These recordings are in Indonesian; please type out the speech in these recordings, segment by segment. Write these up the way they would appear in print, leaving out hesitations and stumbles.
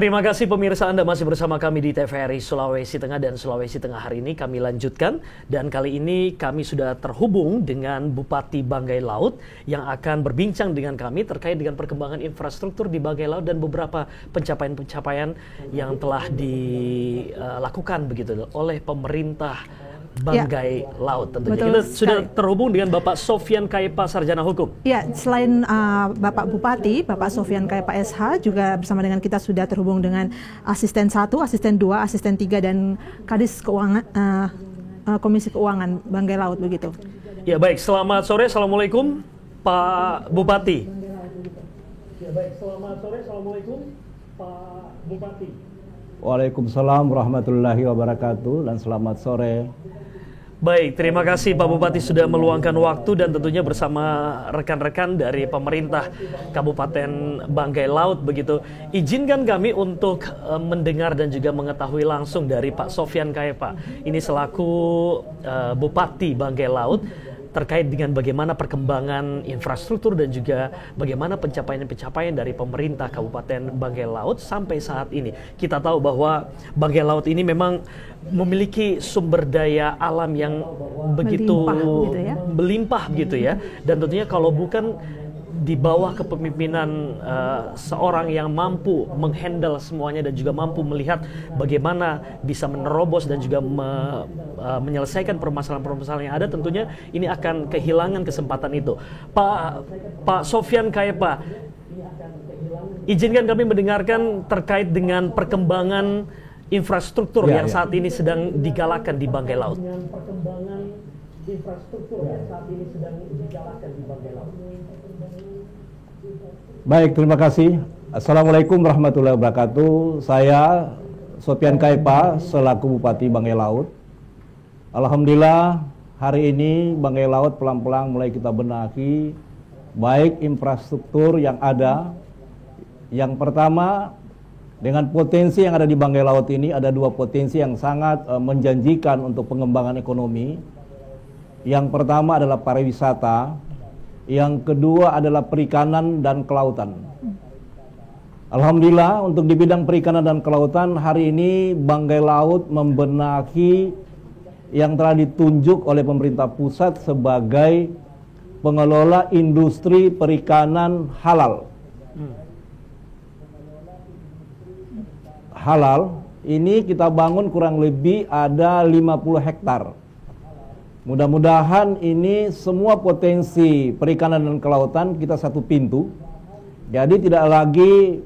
Terima kasih pemirsa, Anda masih bersama kami di TVRI Sulawesi Tengah, dan Sulawesi Tengah hari ini kami lanjutkan, dan kali ini kami sudah terhubung dengan Bupati Banggai Laut yang akan berbincang dengan kami terkait dengan perkembangan infrastruktur di Banggai Laut dan beberapa pencapaian-pencapaian yang telah dilakukan begitu oleh pemerintah Banggai Laut. Tentunya Betul kita sudah sekali. terhubung dengan Bapak Sofyan Kaipa, Sarjana Hukum. Ya, selain Bapak Bupati, Bapak Sofyan Kaipa SH, juga bersama dengan kita sudah terhubung dengan Asisten 1, Asisten 2, Asisten 3, dan Kadis Keuangan, Komisi Keuangan Banggai Laut begitu. Ya baik, selamat sore, Assalamualaikum Pak Bupati. Ya baik, selamat sore, Assalamualaikum Pak Bupati. Waalaikumsalam warahmatullahi wabarakatuh, dan selamat sore. Baik, terima kasih Pak Bupati sudah meluangkan waktu dan tentunya bersama rekan-rekan dari pemerintah Kabupaten Banggai Laut begitu. Izinkan kami untuk mendengar dan juga mengetahui langsung dari Pak Sofyan Kaipa. Ini selaku Bupati Banggai Laut terkait dengan bagaimana perkembangan infrastruktur dan juga bagaimana pencapaian-pencapaian dari pemerintah Kabupaten Banggai Laut sampai saat ini. Kita tahu bahwa Banggai Laut ini memang memiliki sumber daya alam yang begitu melimpah gitu ya. Dan tentunya kalau bukan di bawah kepemimpinan seorang yang mampu menghandle semuanya dan juga mampu melihat bagaimana bisa menerobos dan juga menyelesaikan permasalahan-permasalahan yang ada, tentunya ini akan kehilangan kesempatan itu. Pak Sofyan Kaipa, izinkan kami mendengarkan terkait dengan perkembangan infrastruktur yang saat ini sedang digalakan di Banggai Laut. Baik, terima kasih. Assalamualaikum warahmatullahi wabarakatuh. Saya Sofyan Kaipa selaku Bupati Banggai Laut. Alhamdulillah hari ini Banggai Laut pelan-pelan mulai kita benahi baik infrastruktur yang ada. Yang pertama, dengan potensi yang ada di Banggai Laut ini, ada dua potensi yang sangat menjanjikan untuk pengembangan ekonomi. Yang pertama adalah pariwisata, yang kedua adalah perikanan dan kelautan. Alhamdulillah untuk di bidang perikanan dan kelautan hari ini Banggai Laut membenahi yang telah ditunjuk oleh pemerintah pusat sebagai pengelola industri perikanan halal. Halal ini kita bangun kurang lebih ada 50 hektar. Mudah-mudahan ini semua potensi perikanan dan kelautan kita satu pintu. Jadi tidak lagi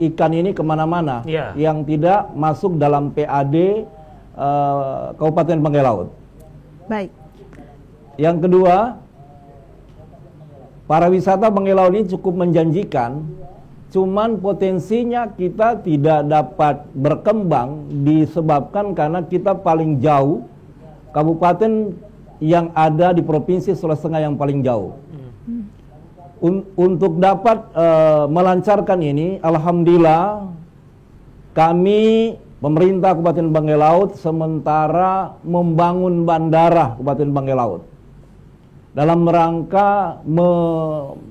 ikan ini kemana-mana yang tidak masuk dalam PAD Kabupaten Banggai Laut. Baik. Yang kedua, pariwisata Banggai Laut ini cukup menjanjikan. Cuman potensinya kita tidak dapat berkembang disebabkan karena kita paling jauh kabupaten yang ada di Provinsi Sulawesi Tengah yang paling jauh. Untuk dapat melancarkan ini, alhamdulillah kami pemerintah Kabupaten Banggai Laut sementara membangun bandara Kabupaten Banggai Laut dalam rangka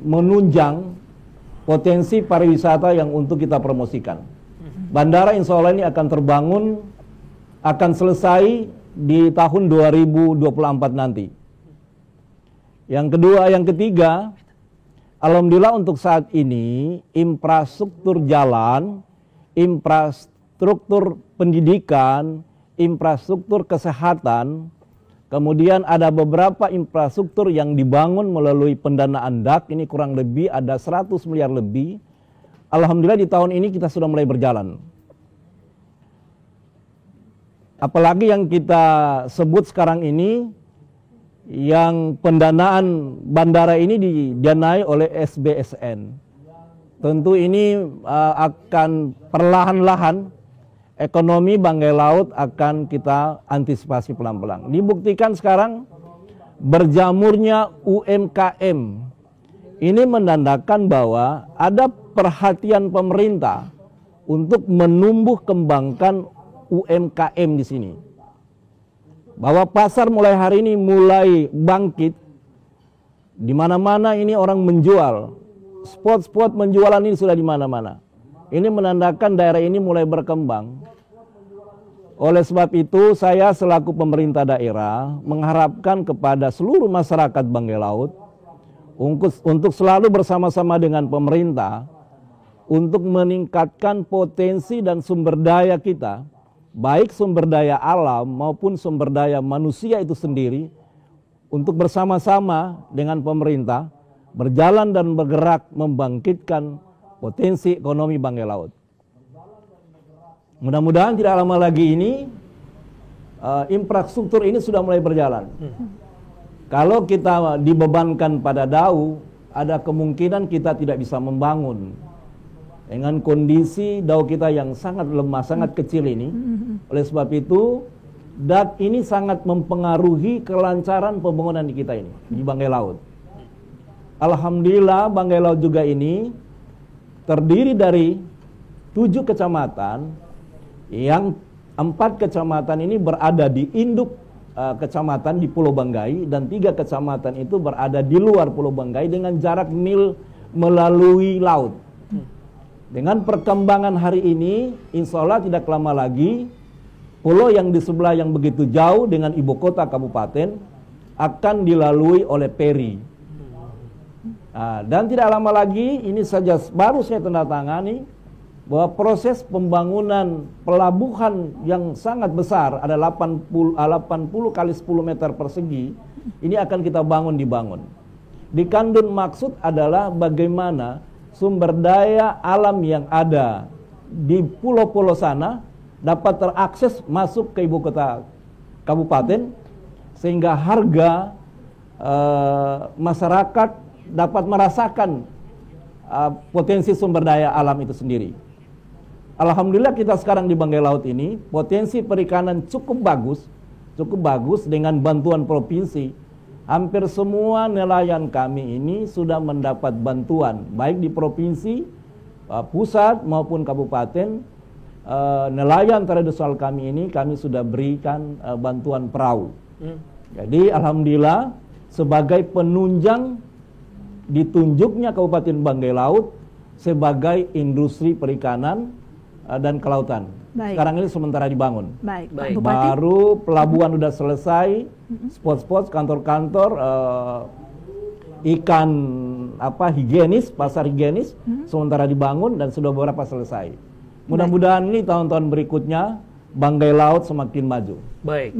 menunjang potensi pariwisata yang untuk kita promosikan. Bandara insya Allah ini akan terbangun, akan selesai di tahun 2024 nanti. Yang kedua, yang ketiga, alhamdulillah untuk saat ini infrastruktur jalan, infrastruktur pendidikan, infrastruktur kesehatan, kemudian ada beberapa infrastruktur yang dibangun melalui pendanaan DAK, ini kurang lebih ada 100 miliar lebih. Alhamdulillah di tahun ini kita sudah mulai berjalan. Apalagi yang kita sebut sekarang ini, yang pendanaan bandara ini didanai oleh SBSN. Tentu ini akan perlahan-lahan ekonomi Banggai Laut akan kita antisipasi pelan-pelan. Dibuktikan sekarang berjamurnya UMKM. Ini menandakan bahwa ada perhatian pemerintah untuk menumbuh kembangkan UMKM di sini. Bahwa pasar mulai hari ini mulai bangkit. Di mana-mana ini orang menjual. Spot-spot penjualan ini sudah di mana-mana. Ini menandakan daerah ini mulai berkembang. Oleh sebab itu, saya selaku pemerintah daerah mengharapkan kepada seluruh masyarakat Banggai Laut untuk selalu bersama-sama dengan pemerintah untuk meningkatkan potensi dan sumber daya kita, baik sumber daya alam maupun sumber daya manusia itu sendiri, untuk bersama-sama dengan pemerintah berjalan dan bergerak membangkitkan potensi ekonomi Banggai Laut. Mudah-mudahan tidak lama lagi ini infrastruktur ini sudah mulai berjalan. Kalau kita dibebankan pada DAU, ada kemungkinan kita tidak bisa membangun. Dengan kondisi DAU kita yang sangat lemah, sangat kecil ini. Oleh sebab itu, DAT ini sangat mempengaruhi kelancaran pembangunan di kita ini, di Banggai Laut. Alhamdulillah Banggai Laut juga ini terdiri dari 7 kecamatan, yang 4 kecamatan ini berada di induk kecamatan di Pulau Banggai, dan 3 kecamatan itu berada di luar Pulau Banggai dengan jarak mil melalui laut. Dengan perkembangan hari ini, insya Allah tidak lama lagi pulau yang di sebelah yang begitu jauh dengan ibu kota kabupaten akan dilalui oleh peri. Dan tidak lama lagi, ini saja baru saya tanda tangani bahwa proses pembangunan pelabuhan yang sangat besar, ada 80 kali 10 meter persegi, ini akan kita dibangun. Di Kandun maksud adalah bagaimana sumber daya alam yang ada di pulau-pulau sana dapat terakses masuk ke ibu kota kabupaten, sehingga harga masyarakat dapat merasakan potensi sumber daya alam itu sendiri. Alhamdulillah kita sekarang di Banggai Laut ini potensi perikanan cukup bagus dengan bantuan provinsi. Hampir semua nelayan kami ini sudah mendapat bantuan baik di provinsi, pusat maupun kabupaten. Nelayan tradisional kami ini kami sudah berikan bantuan perahu. Jadi alhamdulillah sebagai penunjang ditunjuknya Kabupaten Banggai Laut sebagai industri perikanan dan kelautan. Baik. Sekarang ini sementara dibangun. Baik. Baru pelabuhan sudah selesai, spot-spot, kantor-kantor, ikan higienis, pasar higienis sementara dibangun dan sudah beberapa selesai. Mudah-mudahan ini tahun-tahun berikutnya Banggai Laut semakin maju. Baik.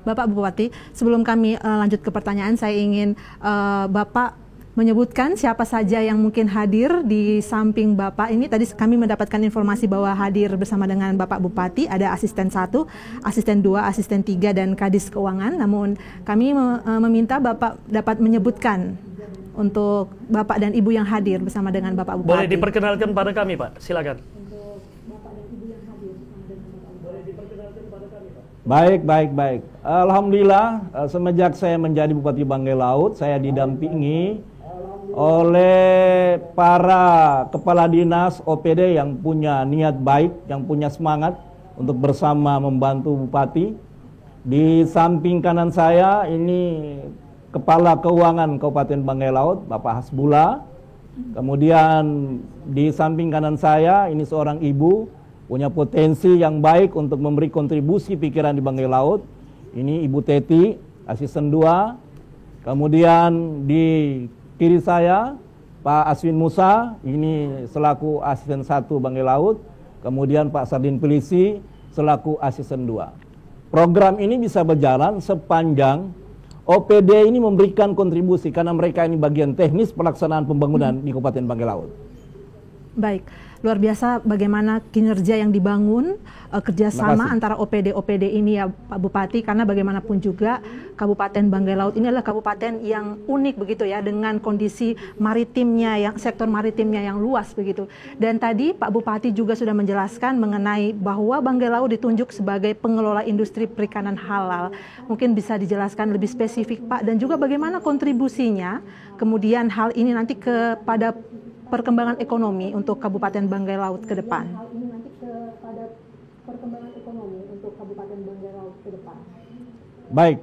Bapak Bupati, sebelum kami lanjut ke pertanyaan, saya ingin Bapak menyebutkan siapa saja yang mungkin hadir di samping Bapak ini. Tadi kami mendapatkan informasi bahwa hadir bersama dengan Bapak Bupati, ada asisten 1, asisten 2, asisten 3, dan Kadis Keuangan. Namun kami meminta Bapak dapat menyebutkan untuk Bapak dan Ibu yang hadir bersama dengan Bapak Bupati. Boleh diperkenalkan pada kami, Pak? Silakan. Baik. Alhamdulillah semenjak saya menjadi Bupati Banggai Laut, saya didampingi oleh para kepala dinas OPD yang punya niat baik, yang punya semangat untuk bersama membantu Bupati. Di samping kanan saya ini Kepala Keuangan Kabupaten Banggai Laut, Bapak Hasbullah. Kemudian di samping kanan saya ini seorang ibu punya potensi yang baik untuk memberi kontribusi pikiran di Banggai Laut. Ini Ibu Teti, asisten 2. Kemudian di kiri saya Pak Aswin Musa, ini selaku asisten 1 Banggai Laut. Kemudian Pak Sardin Pelisi selaku asisten 2. Program ini bisa berjalan sepanjang OPD ini memberikan kontribusi, karena mereka ini bagian teknis pelaksanaan pembangunan di Kabupaten Banggai Laut. Baik, luar biasa bagaimana kinerja yang dibangun, kerjasama antara OPD ini ya Pak Bupati, karena bagaimanapun juga Kabupaten Banggai Laut ini adalah kabupaten yang unik begitu ya, dengan kondisi maritimnya, sektor maritimnya yang luas begitu. Dan tadi Pak Bupati juga sudah menjelaskan mengenai bahwa Banggai Laut ditunjuk sebagai pengelola industri perikanan halal. Mungkin bisa dijelaskan lebih spesifik Pak, dan juga bagaimana kontribusinya kemudian hal ini nanti kepada perkembangan ekonomi untuk Kabupaten Banggai Laut ke depan. Baik,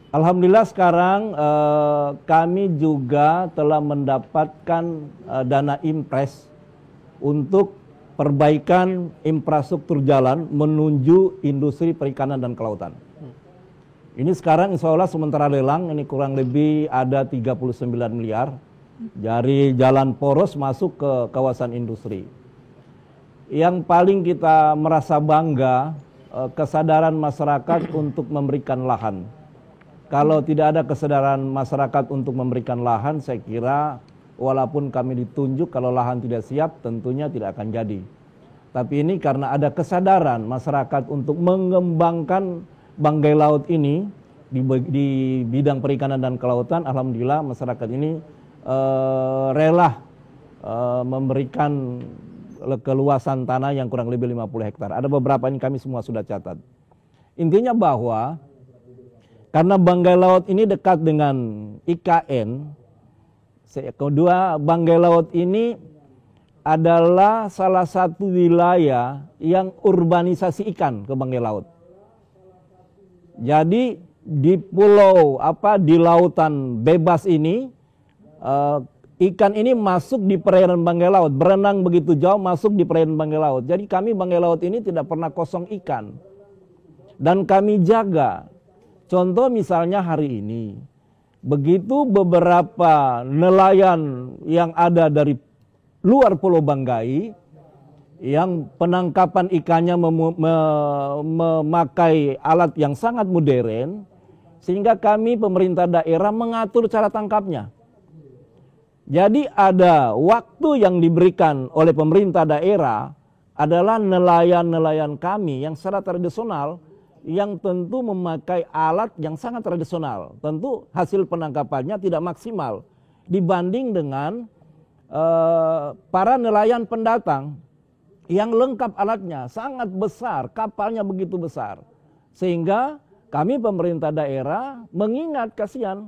alhamdulillah sekarang kami juga telah mendapatkan dana impres untuk perbaikan infrastruktur jalan menuju industri perikanan dan kelautan. Ini sekarang insya Allah sementara lelang ini kurang lebih ada 39 miliar dari jalan poros masuk ke kawasan industri. Yang paling kita merasa bangga kesadaran masyarakat untuk memberikan lahan. Kalau tidak ada kesadaran masyarakat untuk memberikan lahan, saya kira walaupun kami ditunjuk kalau lahan tidak siap tentunya tidak akan jadi. Tapi ini karena ada kesadaran masyarakat untuk mengembangkan banggai laut ini di bidang perikanan dan kelautan, alhamdulillah masyarakat ini rela memberikan keluasan tanah yang kurang lebih 50 hektar. Ada beberapa ini kami semua sudah catat. Intinya bahwa karena banggai laut ini dekat dengan IKN, kedua banggai laut ini adalah salah satu wilayah yang urbanisasi ikan ke banggai laut. Jadi di di lautan bebas ini ikan ini masuk di perairan banggai laut, berenang begitu jauh masuk di perairan banggai laut. Jadi kami banggai laut ini tidak pernah kosong ikan. Dan kami jaga. Contoh misalnya hari ini, begitu beberapa nelayan yang ada dari luar Pulau Banggai, yang penangkapan ikannya memakai alat yang sangat modern, sehingga kami pemerintah daerah mengatur cara tangkapnya. Jadi ada waktu yang diberikan oleh pemerintah daerah adalah nelayan-nelayan kami yang secara tradisional, yang tentu memakai alat yang sangat tradisional. Tentu hasil penangkapannya tidak maksimal dibanding dengan para nelayan pendatang yang lengkap alatnya, sangat besar, kapalnya begitu besar. Sehingga kami pemerintah daerah mengingat kasihan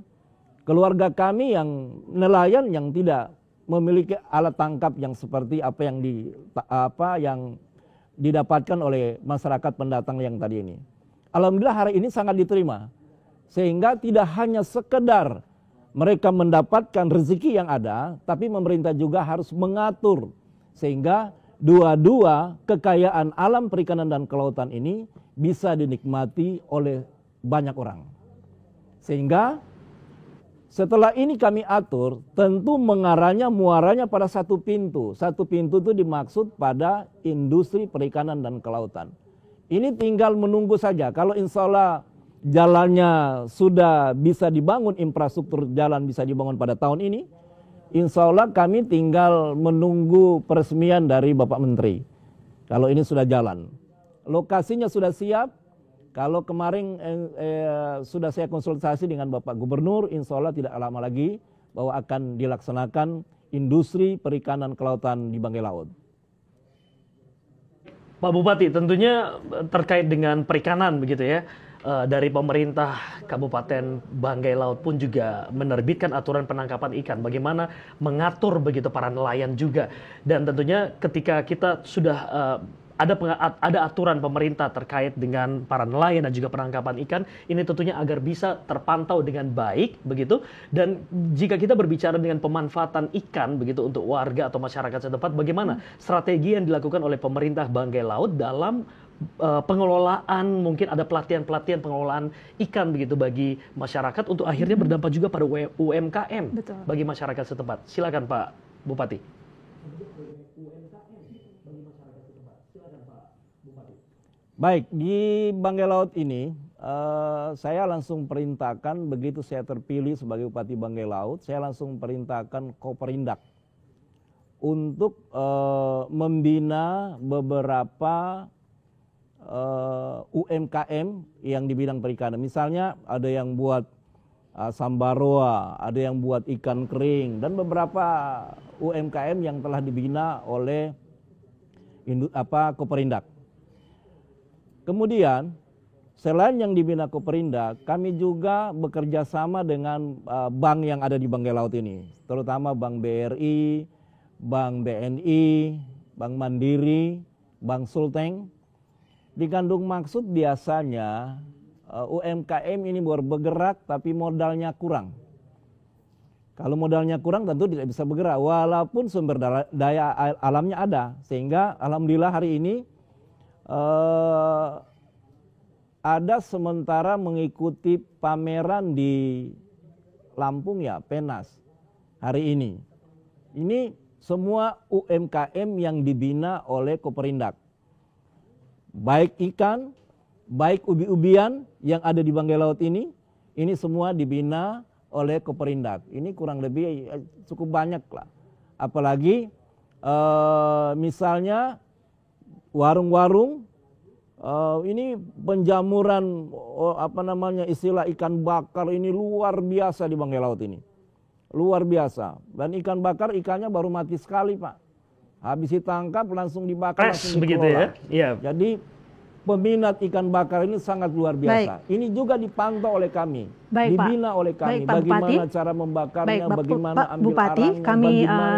keluarga kami yang nelayan yang tidak memiliki alat tangkap yang seperti apa yang didapatkan oleh masyarakat pendatang yang tadi ini. Alhamdulillah hari ini sangat diterima. Sehingga tidak hanya sekedar mereka mendapatkan rezeki yang ada, tapi pemerintah juga harus mengatur. Sehingga dua-dua kekayaan alam perikanan dan kelautan ini bisa dinikmati oleh banyak orang. Sehingga setelah ini kami atur, tentu muaranya pada satu pintu. Satu pintu itu dimaksud pada industri perikanan dan kelautan. Ini tinggal menunggu saja. Kalau insya Allah jalannya sudah bisa dibangun, infrastruktur jalan bisa dibangun pada tahun ini, insya Allah kami tinggal menunggu peresmian dari Bapak Menteri. Kalau ini sudah jalan. Lokasinya sudah siap. Kalau kemarin sudah saya konsultasi dengan Bapak Gubernur, insya Allah tidak lama lagi bahwa akan dilaksanakan industri perikanan kelautan di Banggai Laut. Pak Bupati, tentunya terkait dengan perikanan begitu ya, dari pemerintah Kabupaten Banggai Laut pun juga menerbitkan aturan penangkapan ikan. Bagaimana mengatur begitu para nelayan juga. Dan tentunya ketika kita sudah ada aturan pemerintah terkait dengan para nelayan dan juga penangkapan ikan, ini tentunya agar bisa terpantau dengan baik begitu. Dan jika kita berbicara dengan pemanfaatan ikan begitu untuk warga atau masyarakat setempat, bagaimana strategi yang dilakukan oleh pemerintah Banggai Laut dalam pengelolaan, mungkin ada pelatihan-pelatihan pengelolaan ikan begitu bagi masyarakat untuk akhirnya berdampak juga pada UMKM. Betul. Bagi masyarakat setempat. Silakan Pak Bupati. Baik, di Banggai Laut ini saya langsung perintahkan, begitu saya terpilih sebagai Bupati Banggai Laut, saya langsung perintahkan Koperindak untuk membina beberapa UMKM yang di bidang perikanan. Misalnya ada yang buat sambaroa, ada yang buat ikan kering, dan beberapa UMKM yang telah dibina oleh Koperindak. Kemudian selain yang dibina Koperindak, kami juga bekerja sama dengan bank yang ada di Banggai Laut ini, terutama Bank BRI, Bank BNI, Bank Mandiri, Bank Sulteng. Dikandung maksud biasanya UMKM ini baru bergerak tapi modalnya kurang. Kalau modalnya kurang tentu tidak bisa bergerak, walaupun sumber daya alamnya ada. Sehingga alhamdulillah hari ini ada sementara mengikuti pameran di Lampung ya, Penas hari ini. Ini semua UMKM yang dibina oleh Koperindak. Baik ikan, baik ubi-ubian yang ada di Banggai Laut ini semua dibina oleh Koperindak. Ini kurang lebih cukup banyak lah. Apalagi misalnya warung-warung ini penjamuran istilah ikan bakar ini luar biasa di Banggai Laut ini. Luar biasa. Dan ikan bakar ikannya baru mati sekali, Pak. Habis ditangkap langsung dibakar, langsung dikelola. Begitu ya? Iya. Jadi peminat ikan bakar ini sangat luar biasa. Baik. Ini juga dipantau oleh kami, dibina oleh kami. Baik, Pak bagaimana Bupati. Cara membakarnya, Baik, bagaimana Pak ambil Bupati, arangnya, kami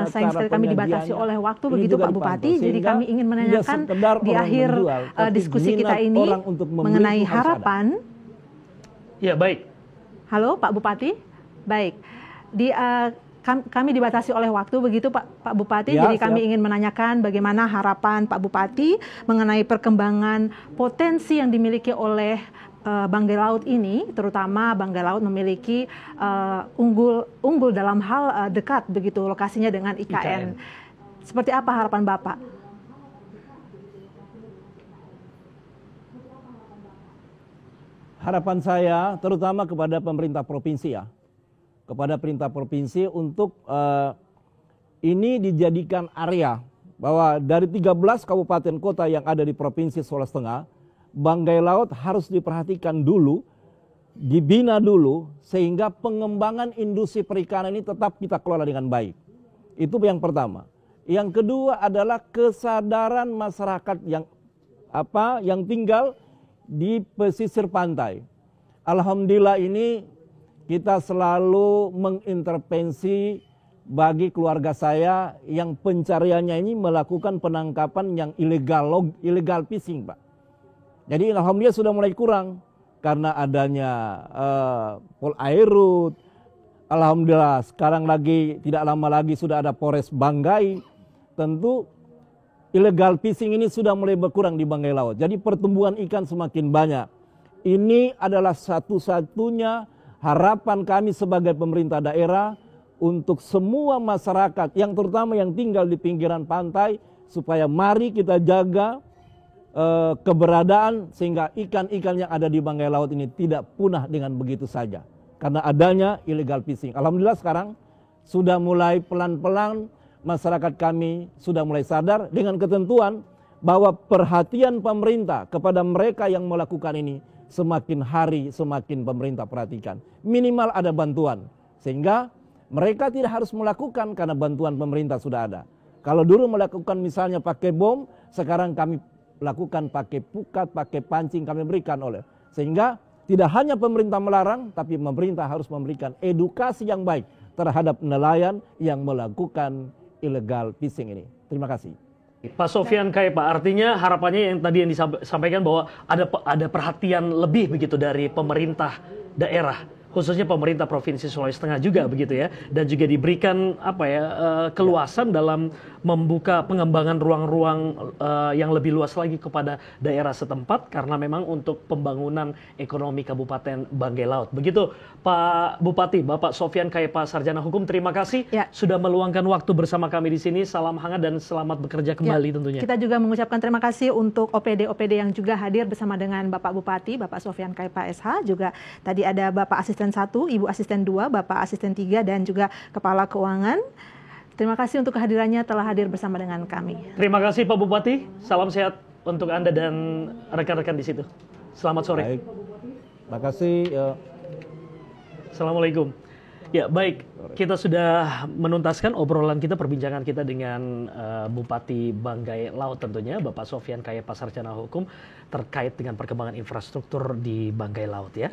sayang sekali kami dibatasi oleh waktu begitu Pak Bupati. Jadi kami ingin menanyakan di akhir diskusi kita ini mengenai harapan. Ya, baik. Halo Pak Bupati. Baik. Kami dibatasi oleh waktu begitu Pak Bupati, ya, jadi kami ingin menanyakan bagaimana harapan Pak Bupati mengenai perkembangan potensi yang dimiliki oleh Banggai Laut ini, terutama Banggai Laut memiliki unggul dalam hal dekat begitu lokasinya dengan IKN. Seperti apa harapan Bapak? Harapan saya terutama kepada pemerintah provinsi ya. Kepada perintah provinsi untuk ini dijadikan area bahwa dari 13 kabupaten kota yang ada di Provinsi Sulawesi Tengah, Banggai Laut harus diperhatikan dulu, dibina dulu, sehingga pengembangan industri perikanan ini tetap kita kelola dengan baik. Itu yang pertama. Yang kedua adalah kesadaran masyarakat yang tinggal di pesisir pantai. Alhamdulillah ini kita selalu mengintervensi bagi keluarga saya yang pencariannya ini melakukan penangkapan yang illegal fishing, Pak. Jadi alhamdulillah sudah mulai kurang karena adanya Polairut. Alhamdulillah sekarang lagi tidak lama lagi sudah ada Polres Banggai. Tentu illegal fishing ini sudah mulai berkurang di Banggai Laut. Jadi pertumbuhan ikan semakin banyak. Ini adalah satu-satunya harapan kami sebagai pemerintah daerah untuk semua masyarakat yang terutama yang tinggal di pinggiran pantai supaya mari kita jaga keberadaan sehingga ikan-ikan yang ada di Banggai Laut ini tidak punah dengan begitu saja karena adanya illegal fishing. Alhamdulillah sekarang sudah mulai pelan-pelan masyarakat kami sudah mulai sadar dengan ketentuan bahwa perhatian pemerintah kepada mereka yang melakukan ini semakin hari semakin pemerintah perhatikan. Minimal ada bantuan. Sehingga mereka tidak harus melakukan karena bantuan pemerintah sudah ada. Kalau dulu melakukan misalnya pakai bom, sekarang kami lakukan pakai pukat, pakai pancing kami berikan oleh. Sehingga tidak hanya pemerintah melarang, tapi pemerintah harus memberikan edukasi yang baik terhadap nelayan yang melakukan illegal fishing ini. Terima kasih. Pak Sofyan Kaipa, artinya harapannya yang tadi yang disampaikan bahwa ada perhatian lebih begitu dari pemerintah daerah, khususnya pemerintah Provinsi Sulawesi Tengah juga begitu ya, dan juga diberikan keluasan dalam membuka pengembangan ruang-ruang yang lebih luas lagi kepada daerah setempat karena memang untuk pembangunan ekonomi Kabupaten Banggai Laut. Begitu Pak Bupati, Bapak Sofyan Kaipa Sarjana Hukum, terima kasih sudah meluangkan waktu bersama kami di sini. Salam hangat dan selamat bekerja kembali tentunya. Kita juga mengucapkan terima kasih untuk OPD-OPD yang juga hadir bersama dengan Bapak Bupati, Bapak Sofyan Kaipa SH, juga tadi ada Bapak Asisten 1, Ibu Asisten 2, Bapak Asisten 3, dan juga Kepala Keuangan. Terima kasih untuk kehadirannya telah hadir bersama dengan kami. Terima kasih Pak Bupati, salam sehat untuk Anda dan rekan-rekan di situ. Selamat sore. Baik. Terima kasih. Assalamualaikum. Ya baik, kita sudah menuntaskan obrolan kita, perbincangan kita dengan Bupati Banggai Laut tentunya, Bapak Sofyan Kaipa Sarjana Hukum, terkait dengan perkembangan infrastruktur di Banggai Laut ya.